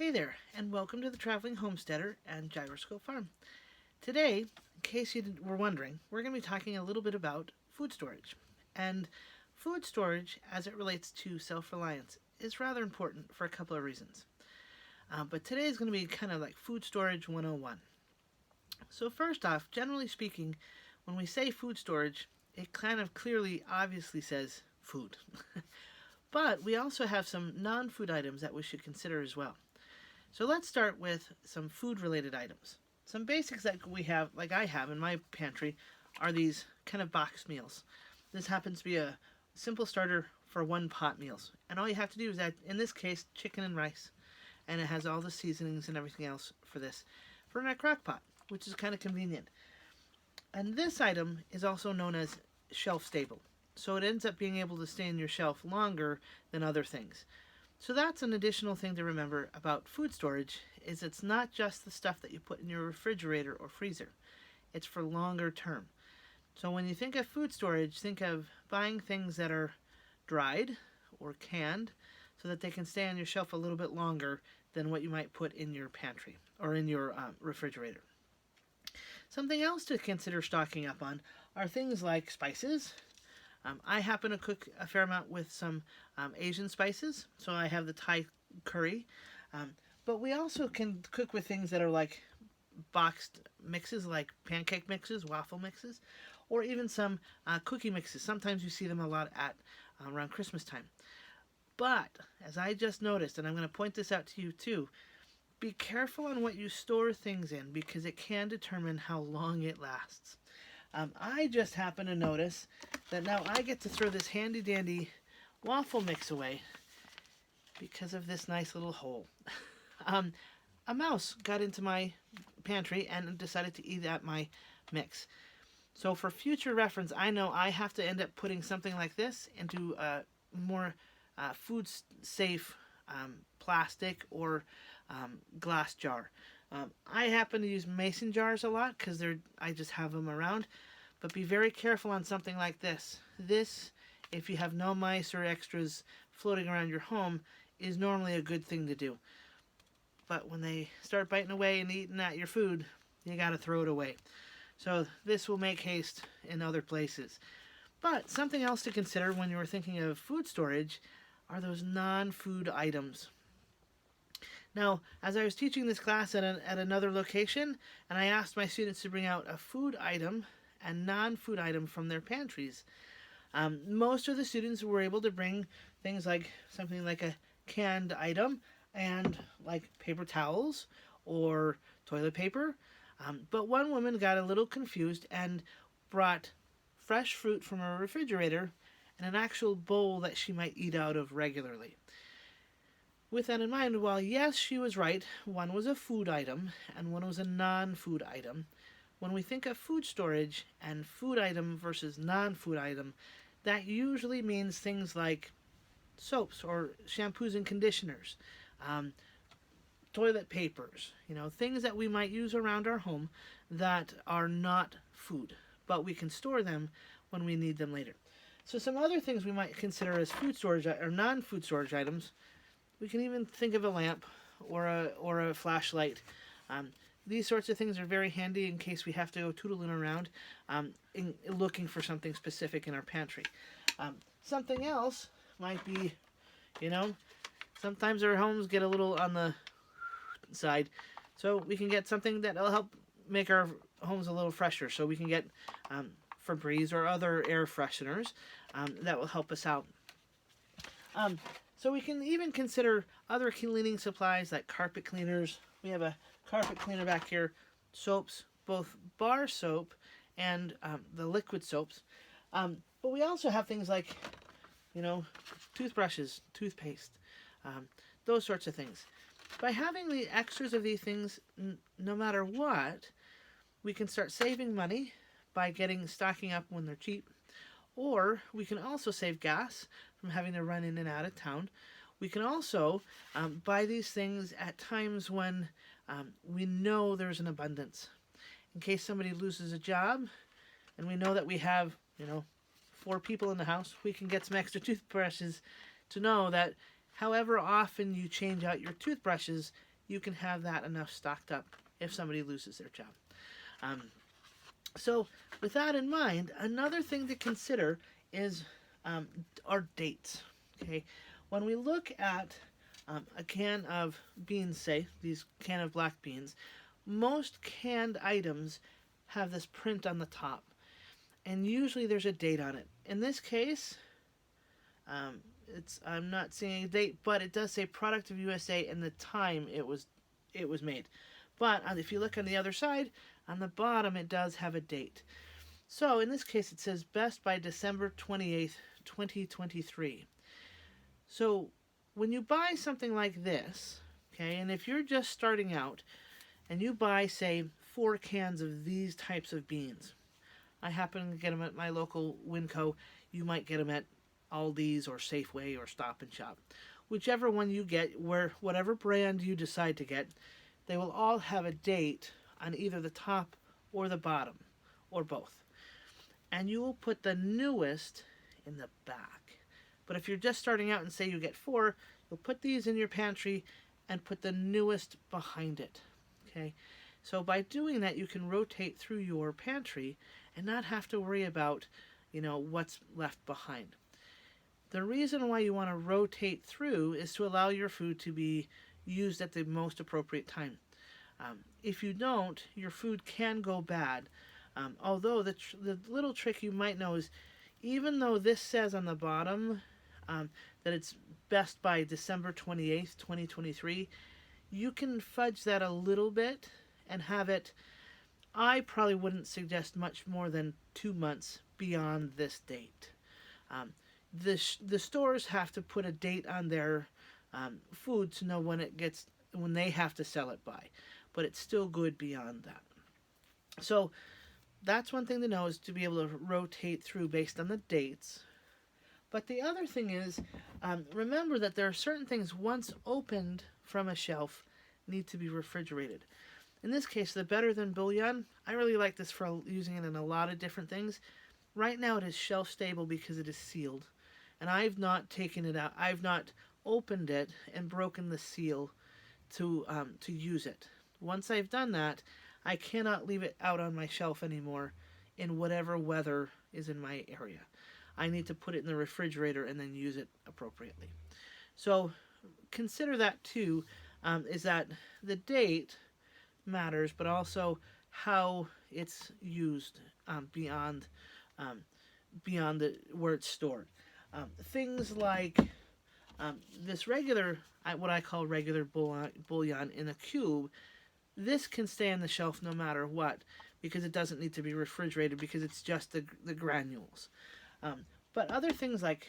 Hey there, and welcome to the Traveling Homesteader and Gyroscope Farm. Today, in case you were wondering, we're going to be talking a little bit about food storage. And food storage, as it relates to self reliance, is rather important for a couple of reasons. But today is going to be kind of like food storage 101. So, first off, generally speaking, when we say food storage, it kind of clearly, obviously says food. But we also have some non food items that we should consider as well. So let's start with some food related items. Some basics that we have, like I have in my pantry, are these kind of box meals. This happens to be a simple starter for one pot meals. And all you have to do is add, in this case, chicken and rice. And it has all the seasonings and everything else for this, for a crock pot, which is kind of convenient. And this item is also known as shelf stable. So it ends up being able to stay in your shelf longer than other things. So that's an additional thing to remember about food storage is it's not just the stuff that you put in your refrigerator or freezer. It's for longer term. So when you think of food storage, think of buying things that are dried or canned so that they can stay on your shelf a little bit longer than what you might put in your pantry or in your refrigerator. Something else to consider stocking up on are things like spices. I happen to cook a fair amount with some Asian spices, so I have the Thai curry. But we also can cook with things that are like boxed mixes, like pancake mixes, waffle mixes, or even some cookie mixes. Sometimes you see them a lot at around Christmas time. But, as I just noticed, and I'm going to point this out to you too, be careful on what you store things in because it can determine how long it lasts. I just happen to notice that now I get to throw this handy dandy waffle mix away because of this nice little hole. A mouse got into my pantry and decided to eat at my mix. So for future reference, I know I have to end up putting something like this into a more food safe plastic or glass jar. I happen to use mason jars a lot because I just have them around. But be very careful on something like this. This, if you have no mice or extras floating around your home, is normally a good thing to do. But when they start biting away and eating at your food, you gotta throw it away. So this will make haste in other places. But something else to consider when you're thinking of food storage are those non-food items. Now, as I was teaching this class at another location, and I asked my students to bring out a food item and non-food item from their pantries, most of the students were able to bring things like something like a canned item and like paper towels or toilet paper. But one woman got a little confused and brought fresh fruit from her refrigerator and an actual bowl that she might eat out of regularly. With that in mind, while yes, she was right, one was a food item and one was a non-food item, when we think of food storage and food item versus non-food item, that usually means things like soaps or shampoos and conditioners, toilet papers, things that we might use around our home that are not food, but we can store them when we need them later. So some other things we might consider as food storage or non-food storage items. We can even think of a lamp or a flashlight. These sorts of things are very handy in case we have to go tootling around looking for something specific in our pantry. Something else might be, sometimes our homes get a little on the side. So we can get something that will help make our homes a little fresher. So we can get Febreze or other air fresheners that will help us out. So we can even consider other cleaning supplies like carpet cleaners. We have a carpet cleaner back here, soaps, both bar soap and the liquid soaps. But we also have things like, toothbrushes, toothpaste, those sorts of things. By having the extras of these things, no matter what, we can start saving money by stocking up when they're cheap. Or we can also save gas from having to run in and out of town. We can also buy these things at times when we know there's an abundance. In case somebody loses a job and we know that we have, 4 people in the house, we can get some extra toothbrushes to know that however often you change out your toothbrushes, you can have that enough stocked up if somebody loses their job. Um, so, with that in mind, another thing to consider is our dates. Okay, when we look at a can of beans, say these can of black beans, most canned items have this print on the top, and usually there's a date on it. In this case, I'm not seeing a date, but it does say product of USA and the time it was made. But if you look on the other side, on the bottom, it does have a date. So in this case, it says best by December 28th, 2023. So when you buy something like this, okay, and if you're just starting out and you buy, say, 4 cans of these types of beans, I happen to get them at my local Winco. You might get them at Aldi's or Safeway or Stop and Shop. Whichever one you get, whatever brand you decide to get, they will all have a date on either the top or the bottom, or both. And you will put the newest in the back. But if you're just starting out and say you get 4, you'll put these in your pantry and put the newest behind it. Okay? So by doing that, you can rotate through your pantry and not have to worry about, what's left behind. The reason why you want to rotate through is to allow your food to be used at the most appropriate time. If you don't, your food can go bad. Although the little trick you might know is, even though this says on the bottom that it's best by December 28th, 2023, you can fudge that a little bit and have it. I probably wouldn't suggest much more than 2 months beyond this date. The stores have to put a date on their food to know when they have to sell it by, but it's still good beyond that. So that's one thing to know, is to be able to rotate through based on the dates. But the other thing is, remember that there are certain things once opened from a shelf need to be refrigerated. In this case, the Better Than Bouillon, I really like this for using it in a lot of different things. Right now it is shelf stable because it is sealed. And I've not taken it out. I've not opened it and broken the seal to use it. Once I've done that, I cannot leave it out on my shelf anymore in whatever weather is in my area. I need to put it in the refrigerator and then use it appropriately. So consider that too, is that the date matters, but also how it's used beyond where it's stored. Things like this regular, what I call regular bouillon in a cube, this can stay on the shelf no matter what, because it doesn't need to be refrigerated, because it's just the granules. But other things like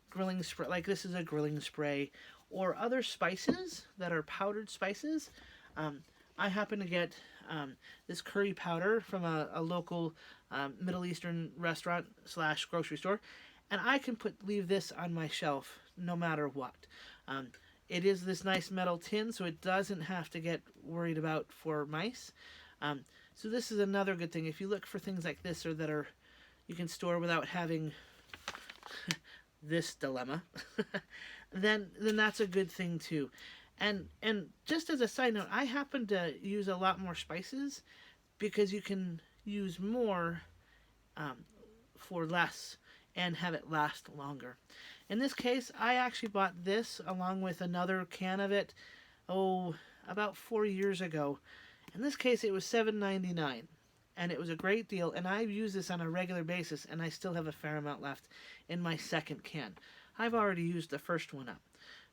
grilling spray, like this is a grilling spray, or other spices that are powdered spices. I happen to get this curry powder from a local Middle Eastern restaurant / grocery store, and I can leave this on my shelf no matter what. It is this nice metal tin, so it doesn't have to get worried about for mice. So this is another good thing. If you look for things like this, or that you can store without having this dilemma, then that's a good thing too. And just as a side note, I happen to use a lot more spices because you can use more for less and have it last longer. In this case, I actually bought this along with another can of it, about 4 years ago. In this case, it was $7.99, and it was a great deal, and I've used this on a regular basis, and I still have a fair amount left in my second can. I've already used the first one up.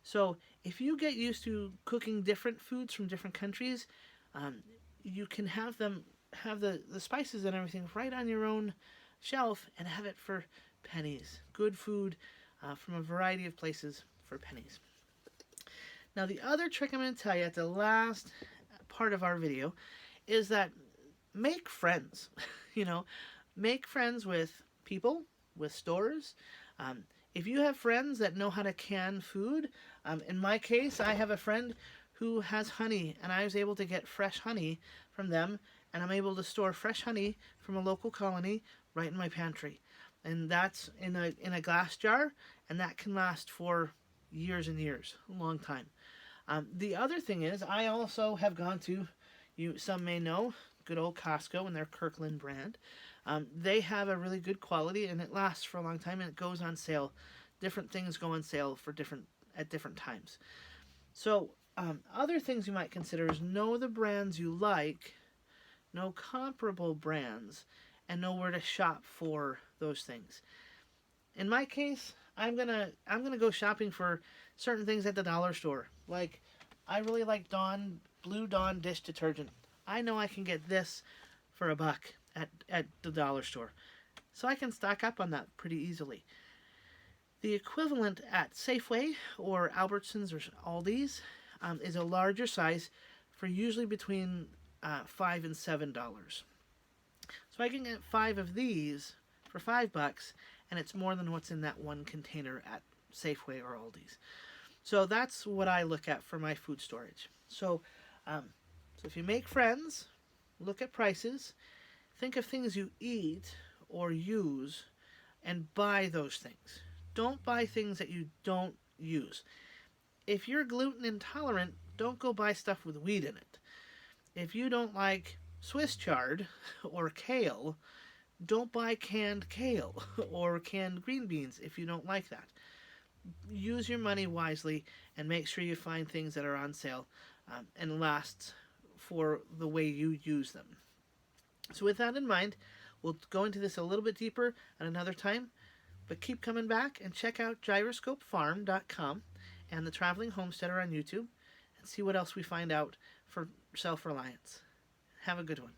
So if you get used to cooking different foods from different countries, you can have the spices and everything right on your own shelf and have it for pennies. Good food from a variety of places for pennies. Now the other trick I'm going to tell you at the last part of our video is that make friends. Make friends with people, with stores. If you have friends that know how to can food, in my case, I have a friend who has honey, and I was able to get fresh honey from them, and I'm able to store fresh honey from a local colony right in my pantry. And that's in a glass jar, and that can last for years and years, a long time. The other thing is, I also have gone to, some may know, good old Costco and their Kirkland brand. They have a really good quality and it lasts for a long time and it goes on sale. Different things go on sale for at different times. So, other things you might consider is know the brands you like, know comparable brands, and know where to shop for those things. In my case, I'm gonna go shopping for certain things at the dollar store. Like, I really like Blue Dawn dish detergent. I know I can get this for $1 at the dollar store, so I can stock up on that pretty easily. The equivalent at Safeway or Albertsons or Aldi's is a larger size for usually between $5 and $7. So I can get 5 of these for $5, and it's more than what's in that one container at Safeway or Aldi's. So that's what I look at for my food storage. So if you make friends, look at prices, think of things you eat or use, and buy those things. Don't buy things that you don't use. If you're gluten intolerant, don't go buy stuff with wheat in it. If you don't like Swiss chard or kale, don't buy canned kale or canned green beans if you don't like that. Use your money wisely and make sure you find things that are on sale and last for the way you use them. So, with that in mind, we'll go into this a little bit deeper at another time, but keep coming back and check out gyroscopefarm.com and the Traveling Homesteader on YouTube and see what else we find out for self reliance. Have a good one.